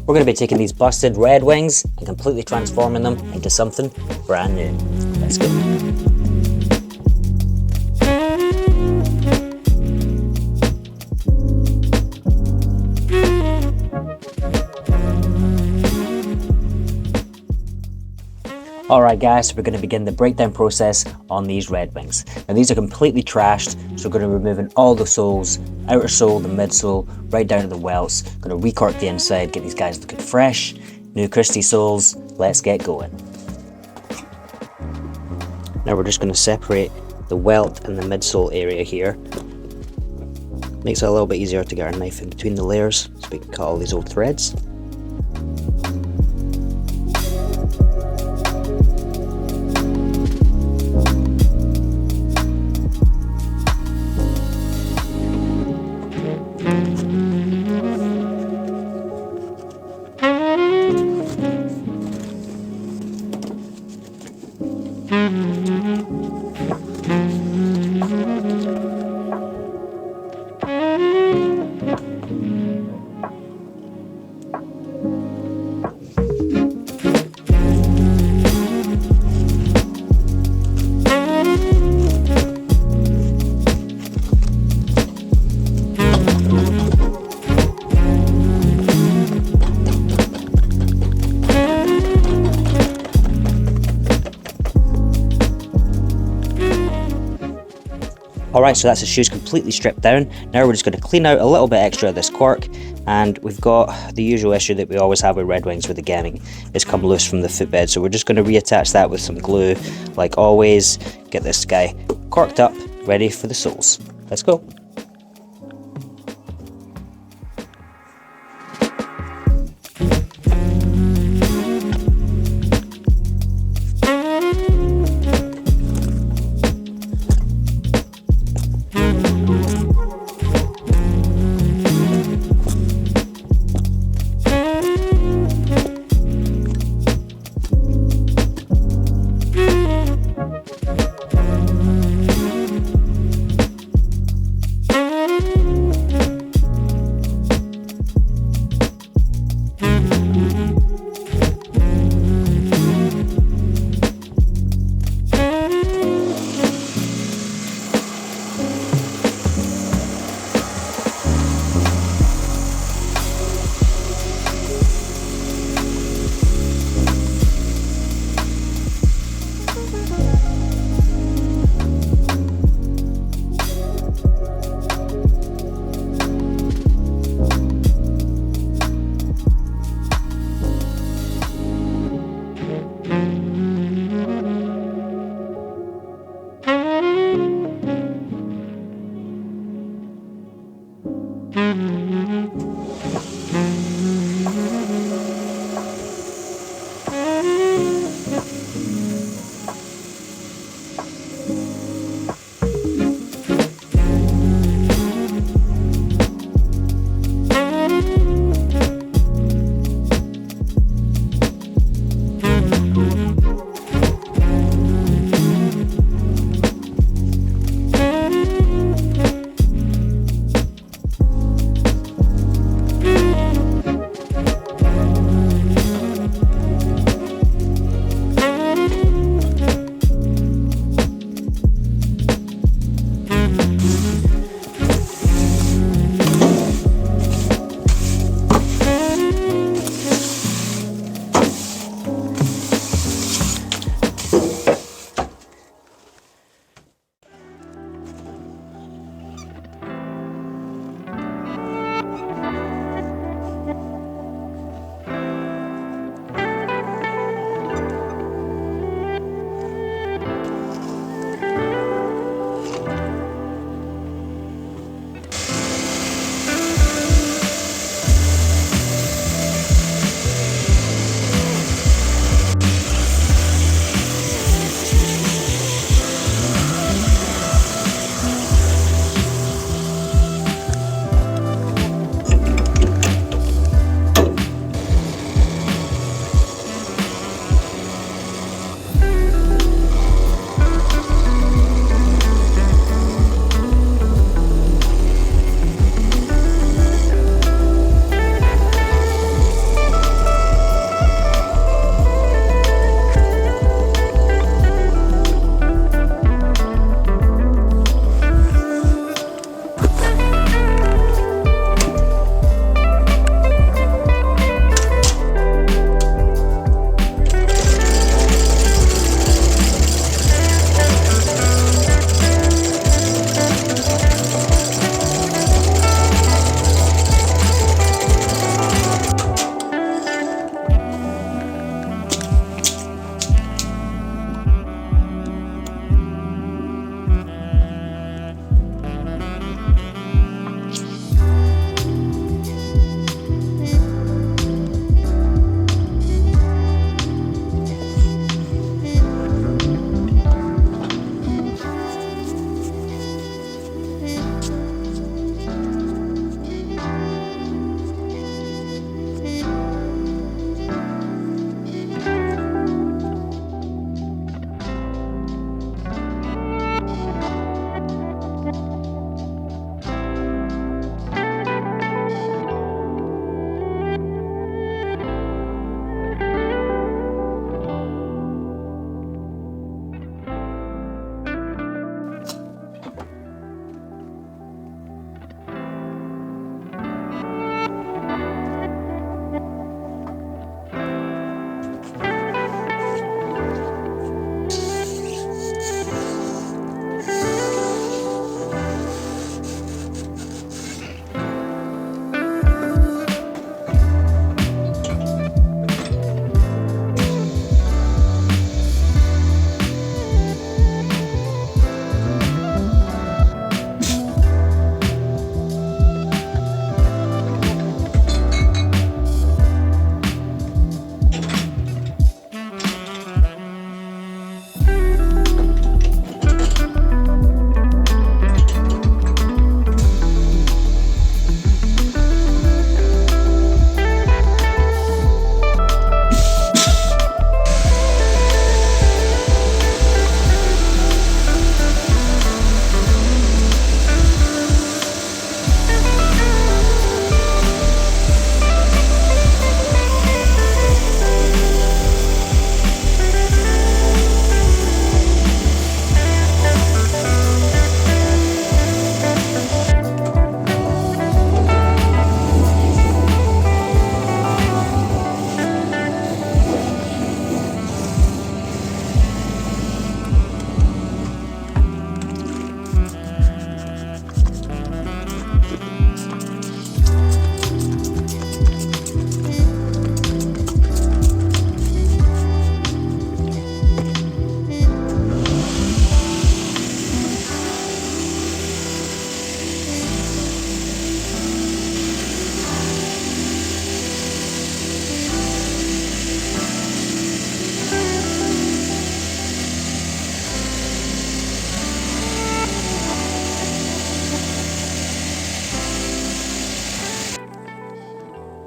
we're going to be taking these busted Red Wings and completely transforming them into something brand new. Let's go. Alright guys, so we're going to begin the breakdown process on these Red Wings. Now these are completely trashed, so we're going to be removing all the soles, outer sole, the midsole, right down to the welts. Going to recork the inside, get these guys looking fresh, new Christie soles. Let's get going. Now we're just going to separate the welt and the midsole area here. Makes it a little bit easier to get our knife in between the layers, so we can cut all these old threads. Alright, so that's the shoes completely stripped down. Now we're just going to clean out a little bit extra of this cork, and we've got the usual issue that we always have with Red Wings with the gamming. It's come loose from the footbed, so we're just going to reattach that with some glue like always. Get this guy corked up, ready for the soles. Let's go.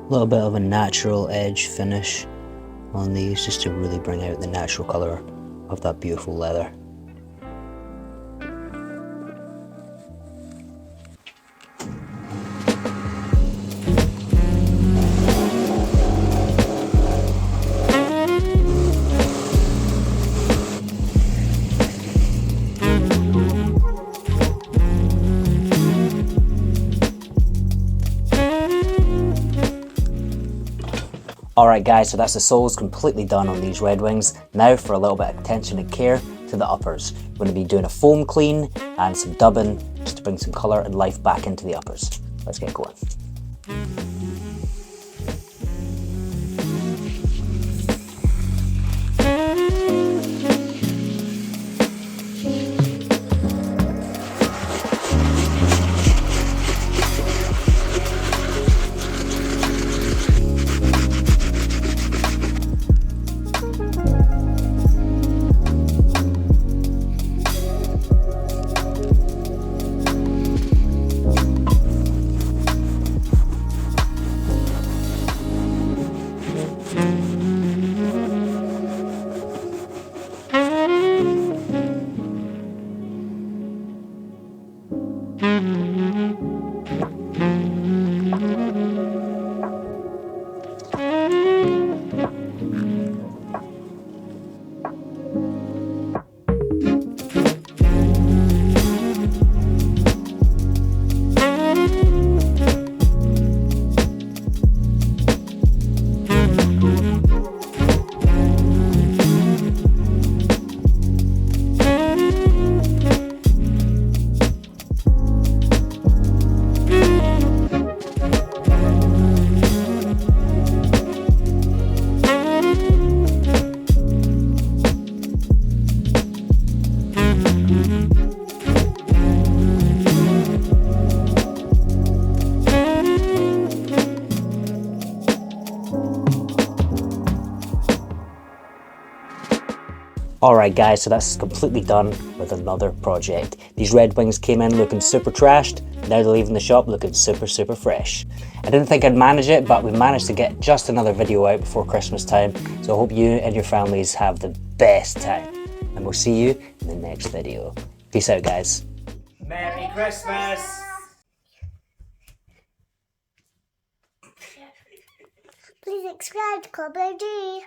A little bit of a natural edge finish on these just to really bring out the natural colour of that beautiful leather. Alright guys, so that's the soles completely done on these Redwings. Now for a little bit of attention and care to the uppers. We're going to be doing a foam clean and some dubbing just to bring some colour and life back into the uppers. Let's get going. Alright guys, so that's completely done with another project. These Redwings came in looking super trashed, now they're leaving the shop looking super fresh. I didn't think I'd manage it, but we managed to get just another video out before Christmas time, so I hope you and your families have the best time. And we'll see you in the next video. Peace out guys. Merry Christmas! Please subscribe to Cobbler G.